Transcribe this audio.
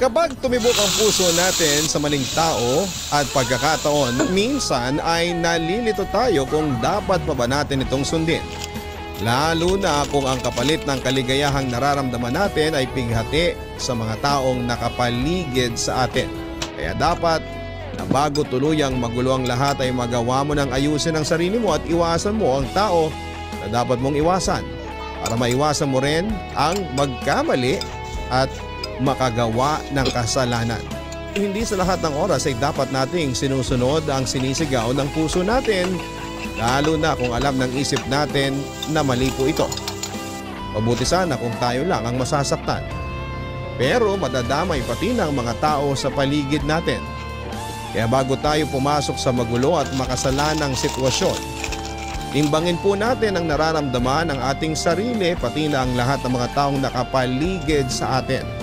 Kapag tumibok ang puso natin sa maling tao at pagkakataon, minsan ay nalilito tayo kung dapat pa ba natin itong sundin. Lalo na kung ang kapalit ng kaligayahang nararamdaman natin ay pighati sa mga taong nakapaligid sa atin. Kaya dapat na bago tuluyang magulo ang lahat ay magawa mo ng ayusin ang sarili mo at iwasan mo ang tao na dapat mong iwasan para maiwasan mo rin ang magkamali at makagawa ng kasalanan. Hindi sa lahat ng oras ay dapat nating sinusunod ang sinisigaw ng puso natin, lalo na kung alam ng isip natin na mali po ito. Mabuti sana kung tayo lang ang masasaktan. Pero madadamay pati ng mga tao sa paligid natin. Kaya bago tayo pumasok sa magulo at makasalanang sitwasyon, timbangin po natin ang nararamdaman ng ating sarili pati na ang lahat ng mga taong nakapaligid sa atin.